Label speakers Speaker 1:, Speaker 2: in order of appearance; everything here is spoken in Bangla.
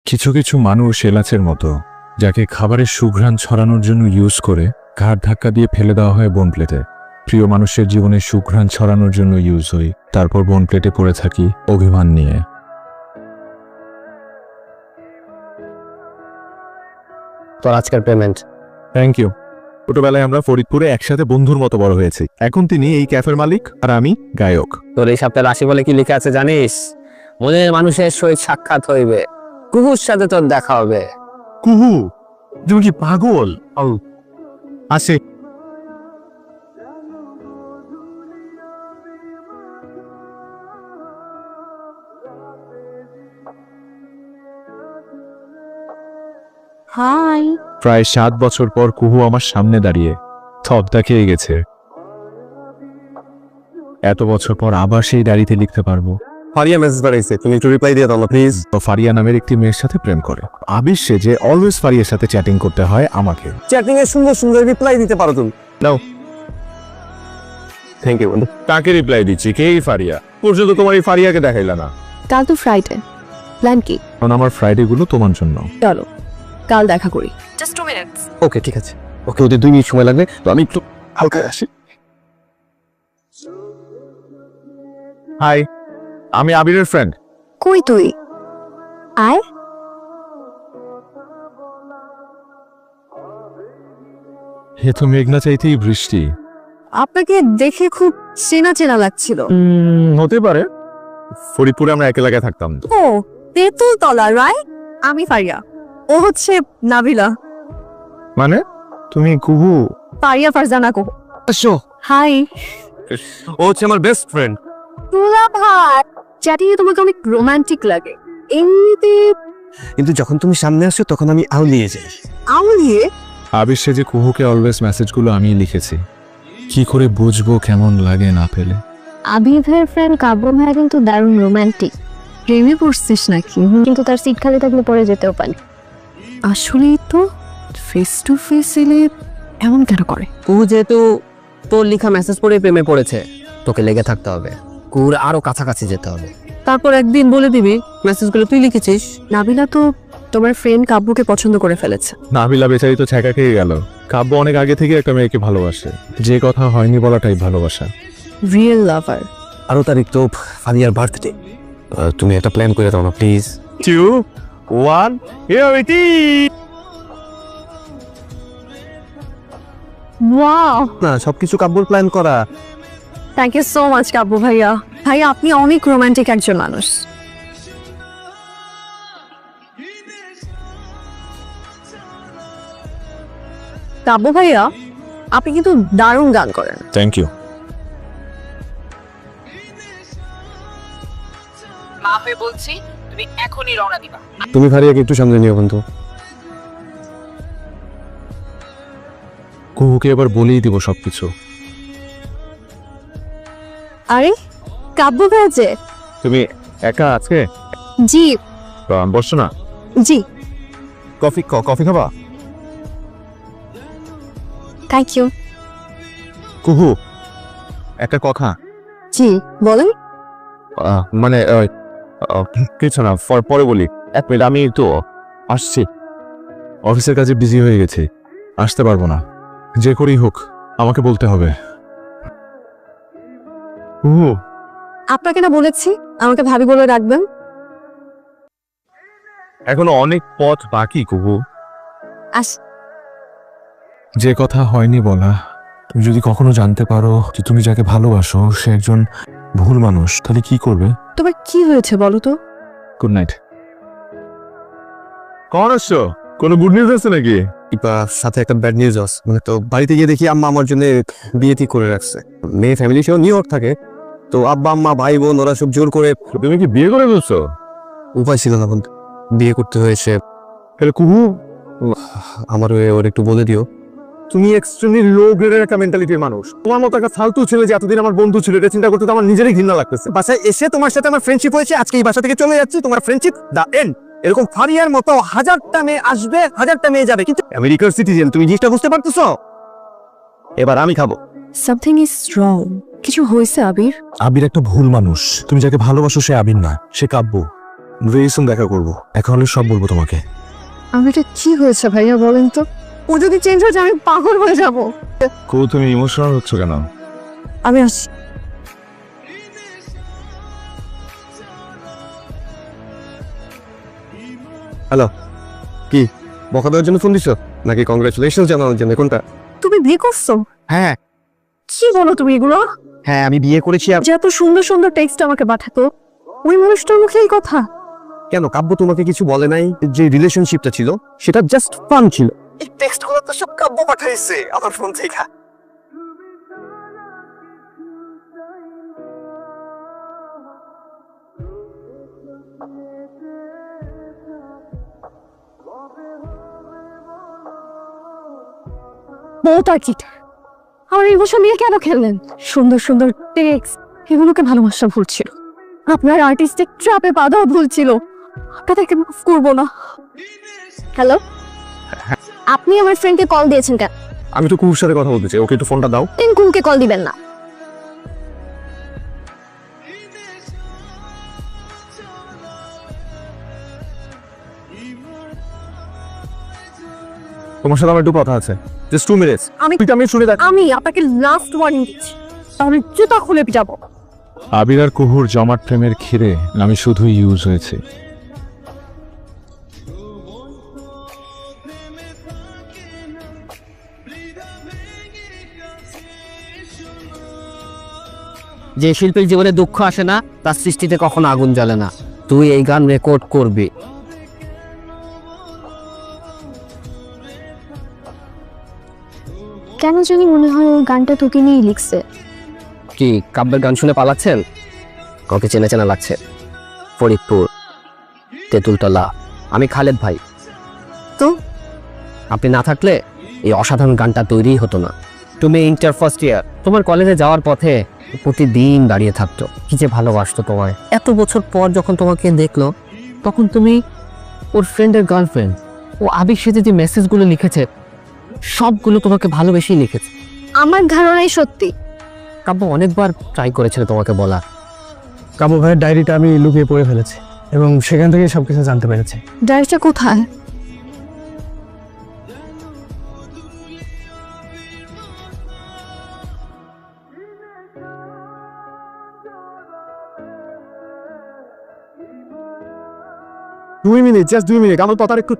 Speaker 1: কিছু কিছু মানুষ এলাচের মতো, যাকে খাবারের সুঘ্রাণ ছড়ানোর জন্য ইউজ করে ঘাড় ধাক্কা দিয়ে ফেলে দেওয়া হয় বোন প্লেটে। প্রিয় মানুষের জীবনে সুঘ্রাণ ছড়ানোর জন্য ইউজ হই, তারপর বোন প্লেটে পড়ে থাকি অভিমান নিয়ে।
Speaker 2: তোর আজকের পেমেন্ট।
Speaker 1: Thank you. ছোটবেলায় আমরা ফরিদপুরে একসাথে বন্ধুর মতো বড় হয়েছি। এখন তিনি এই ক্যাফের মালিক আর আমি গায়ক।
Speaker 2: তোর এই সপ্তাহে রাশি বলে কি লিখে আছে জানিস? মনের মানুষের সহিত সাক্ষাৎ হইবে, কুকুর সাথে তোর দেখা হবে।
Speaker 1: কুহু, তুমি কি পাগল? আসে।
Speaker 3: হাই।
Speaker 1: প্রায় 7 বছর পর কুহু আমার সামনে দাঁড়িয়ে থপদা খেয়ে গেছে। এত বছর পর আবার সেই ডায়েরিতে লিখতে পারবো।
Speaker 4: ফারিয়া মেসেজ পাঠাইছে, তুমি একটু রিপ্লাই দিয়ে দাও না প্লিজ।
Speaker 1: তো ফারিয়া নামের একটি মেয়ের সাথে প্রেম করে। আবির সেজে অলওয়েজ ফারিয়ার সাথে চ্যাটিং করতে হয় আমাকে।
Speaker 4: চ্যাটিং এ সুন্দর সুন্দর রিপ্লাই দিতে পারো তুমি।
Speaker 1: নাও।
Speaker 4: থ্যাংক ইউ বন্ধু।
Speaker 1: কাকে রিপ্লাই দিচ্ছি? কে এই ফারিয়া? পর্যন্ত তোমার এই ফারিয়াকে দেখাইলা না।
Speaker 3: কাল তো ফ্রাইডে, প্ল্যান কি?
Speaker 1: কারণ আমার ফ্রাইডে গুলো তোমার জন্য।
Speaker 3: চলো কাল দেখা করি। Just 2 minutes.
Speaker 4: ওকে ঠিক আছে। ওকে, ওদের 2 মিনিট সময় লাগবে, তো আমি একটু হালকা আসি।
Speaker 1: হাই, আমি আবিরের ফ্রেন্ড।
Speaker 3: কই তুই? আয়।
Speaker 1: হে তো মেঘনা চাইতেই বৃষ্টি।
Speaker 3: আপনাকে দেখে খুব চেনা চেনা লাগছিল।
Speaker 1: হতে পারে, ফরিদপুরে আমরা এক এলাকায় থাকতাম।
Speaker 3: ও তেঁতুল তলা, রাইট? আমি ফারিয়া, ও হচ্ছে নাবিলা।
Speaker 1: মানে তুমি কুহু?
Speaker 3: ফারিয়া ফারজানা কো।
Speaker 4: আসো।
Speaker 3: হাই।
Speaker 4: ও হচ্ছে আমার বেস্ট ফ্রেন্ড।
Speaker 3: তুলা ভাই, চ্যাটিং এ তোমাকে অনেক রোমান্টিক লাগে। এমনিতে
Speaker 4: কিন্তু যখন তুমি সামনে আসো তখন আমি আউলিয়ে যাই।
Speaker 3: আউলিয়ে?
Speaker 1: আবির সেজে কুহুকে অলওয়েজ মেসেজগুলো আমি লিখেছি। কি করে বুঝবো কেমন লাগে না পেলে?
Speaker 5: আবির ভাইয়ের ফ্রেন্ড কাব্য ভাইয়া কিন্তু দারুণ রোমান্টিক।
Speaker 3: প্রেমে পড়ছিস নাকি?
Speaker 5: কিন্তু তার সিট খালি থাকলে পরে যেতেও পারে।
Speaker 3: আসলেই তো ফেস টু ফেস এলে এমন কেন করে?
Speaker 2: কুহু যেহেতু তোর লেখা মেসেজ পড়ে প্রেমে পড়েছে, তোকে লেগে থাকতে হবে, কুহুর আরো কাছাকাছি যেতে হবে। তারপর একদিন বলে দিবি মেসেজগুলো তুই লিখেছিস।
Speaker 3: নাবিলা তো তোমার ফ্রেন্ড কাব্যকে পছন্দ করে ফেলেছে।
Speaker 1: নাবিলা বেচারি তো ছ্যাঁকা খেয়ে গেল। কাব্য অনেক আগে থেকে একটা মেয়েকে ভালোবাসে, যে কথা হয়নি বলাটাই ভালোবাসা।
Speaker 3: রিয়েল লাভার।
Speaker 4: 12 তারিখ তো ফারিয়ার বার্থডে, তুমি একটা প্ল্যান করে দাও না please.
Speaker 1: 2, 1, here it is!
Speaker 3: Wow,
Speaker 4: না, সবকিছু কাব্যর প্ল্যান করা।
Speaker 3: থ্যাংক ইউ সো মাচ কাব্য ভাইয়া। ভাইয়া আপনি অনেক রোমান্টিক একজন মানুষ। কাব্য ভাইয়া, আপনি কিন্তু দারুণ গান করেন।
Speaker 1: Thank you.
Speaker 6: মাপে বলছি, তুমি এখনই রওনা দিবা।
Speaker 4: তুমি ফারিয়াকে একটু সামনে নিও বন্ধু।
Speaker 1: কুহুকে এবার বলেই দিব সবকিছু।
Speaker 3: আরে কাব্য ভাইয়া যে।
Speaker 1: তুমি একা আজকে?
Speaker 3: জি
Speaker 1: বসছো না?
Speaker 3: জি।
Speaker 1: কফি খাবা?
Speaker 3: Thank you.
Speaker 1: কুহু, একটা কথা।
Speaker 3: জি বলেন।
Speaker 1: মানে কিছু না, পরে বলি। 1 মিনিট, আমি তো আসছি। অফিসের কাজে বিজি হয়ে গেছি, আসতে পারবো না। যে করেই হোক আমাকে বলতে হবে। কুহু,
Speaker 3: আপনাকে না বলেছি আমাকে ভাবি বলে রাখবেন।
Speaker 1: এখনো অনেক পথ বাকি কুহু।
Speaker 3: আস।
Speaker 1: যে কথা হয়নি বলা, তুমি যদি কখনো জানতে পারো যে তুমি যাকে ভালোবাসো সে একজন ভুল মানুষ, তাহলে কি করবে?
Speaker 3: তোমার কি হয়েছে বলো তো?
Speaker 1: Good night. কখন আসছো? কোনো গুড নিউজ আছে নাকি?
Speaker 4: সাথে একটা ব্যাড নিউজ আছে। মানে তো বাড়িতে গিয়ে দেখি আম্মা আমার জন্য বিয়ে ঠিক করে রাখছে। মেয়ে ফ্যামিলি সেও নিউ ইয়র্ক থাকে, তো আব্বা আম্মা ভাই বোন ওরা সব জোর করে।
Speaker 1: তুমি কি বিয়ে করে ফেলছো?
Speaker 4: উপায় ছিল না বন্ধু, বিয়ে করতে হয়েছে।
Speaker 1: কুহু,
Speaker 4: আমার ওর একটু বলে দিও।
Speaker 1: তুমি এক্সট্রিমলি লো গ্রেডের একটা মেন্টালিটির মানুষ। তোমার মতো একটা ফালতু ছেলে যে এতদিন আমার বন্ধু ছিল, এটা চিন্তা করতে তো আমার নিজেরই ঘৃণা লাগতেছে।
Speaker 4: বাসায় এসে তোমার সাথে আমার ফ্রেন্ডশিপ হয়েছে, আজকে এই বাসা থেকে চলে যাচ্ছি, তোমার ফ্রেন্ডশিপ দা এন্ড। এরকম ফারিয়ার মতো 1000টা মেয়ে আসবে, 1000টা মেয়ে যাবে, কিন্তু আমেরিকার সিটিজেন, তুমি জিনিসটা বুঝতে পারতেছো? এবার আমি খাবো।
Speaker 3: Something is wrong. কিছু হয়েছে আবির?
Speaker 1: আবির একটা ভুল মানুষ। তুমি যাকে ভালোবাসো সে আবির না, সে কাব্য। ভেরি সুন দেখা করবো, এখন হলে সব বলবো তোমাকে।
Speaker 3: আমি এটা কি হয়েছে ভাইয়া বলেন তো? ও যদি চেঞ্জ হয়ে যায় আমি পাগল হয়ে যাব।
Speaker 1: কো তুমি ইমোশনাল হচ্ছ কেন?
Speaker 3: আমি আসছি।
Speaker 4: হ্যালো, কি বকা দেওয়ার জন্য ফোন দিছো নাকি কংগ্রাচুলেশন জানানোর জন্য? কোনটা?
Speaker 3: তুমি বিয়ে করছো?
Speaker 4: হ্যাঁ
Speaker 3: কি বলো তুমি এগুলো?
Speaker 4: হ্যাঁ, আমি বিয়ে করেছি।
Speaker 3: যে এত সুন্দর সুন্দর টেক্সট আমাকে পাঠাতো, ওই মানুষটার মুখে এই কথা?
Speaker 4: কেন, কাব্য তোমাকে কিছু বলে নাই? যে রিলেশনশিপটা ছিল সেটা জাস্ট ফান ছিল। এই টেক্সটগুলো তো সব কাব্য পাঠাইছে আমার ফোন থেকে।
Speaker 3: বউটা কি আমার ইমোশন নিয়ে কেন খেললেন? সুন্দর সুন্দর টেক্সট, এগুলোকে ভালোবাসা ভুল ছিল। আপনার আর্টিস্টিক ট্র্যাপে বাধাও ভুল ছিল। আপনাদেরকে মাফ করবো না।
Speaker 5: হ্যালো, আপনি আমার ফ্রেন্ডকে কল দিয়েছেন কেন?
Speaker 4: আমি তো কুকুর সাথে কথা বলতে চাই, ওকে একটু ফোনটা দাও।
Speaker 5: টিঙ্কুকে কল দিবেন না।
Speaker 4: তোমার সাথে আমার একটু কথা আছে, জাস্ট 2 মিনিটস।
Speaker 3: আমি-
Speaker 4: আমি শুনে দেখ।
Speaker 3: আমি আপনাকে লাস্ট ওয়ার্নিং দিচ্ছি, তাহলে জুতা খুলে পিটাবো।
Speaker 1: আবির আর কুহুর জমাট প্রেমের ক্ষীরে আমি শুধুই ইউজ হয়েছি।
Speaker 2: যে শিল্পীর জীবনে দুঃখ আসে না তার সৃষ্টিতে কখনো আগুন জ্বলে না। তুই এই গান রেকর্ড করবি।
Speaker 5: কেন জানি মনে হয় ওই গানটা তোকে নিয়েই লিখছে।
Speaker 2: কি কাব্যের গান শুনে পালাচ্ছেন? কাউকে চেনা চেনা লাগছে। ফরিদপুর, তেঁতুলতলা। আমি খালেদ ভাই।
Speaker 3: তো?
Speaker 2: আপনি না থাকলে এই অসাধারণ গানটা তৈরি হতো না। তুমি ইন্টার ফার্স্ট ইয়ার, তোমার কলেজে যাওয়ার পথে প্রতিদিন দাঁড়িয়ে থাকতো। কি যে ভালোবাসতো তোমায়। এত বছর পর যখন তোমাকে দেখলো তখন তুমি ওর ফ্রেন্ডের গার্লফ্রেন্ড। ও আবির সাথে যে মেসেজগুলো লিখেছে সবগুলো তোমাকে ভালোবেসেই লিখেছে।
Speaker 5: আমার ধারণাই সত্যি।
Speaker 2: কাব্য অনেকবার ট্রাই করেছিল তোমাকে বলা।
Speaker 7: কাব্য ভাইয়ের ডায়েরিটা আমি লুকিয়ে পড়ে ফেলেছি এবং সেখান থেকে সবকিছু জানতে পেরেছি।
Speaker 3: ডায়েরিটা কোথায়?
Speaker 4: দুই মিনিট, জাস্ট 2 মিনিট, আমার কথার একটু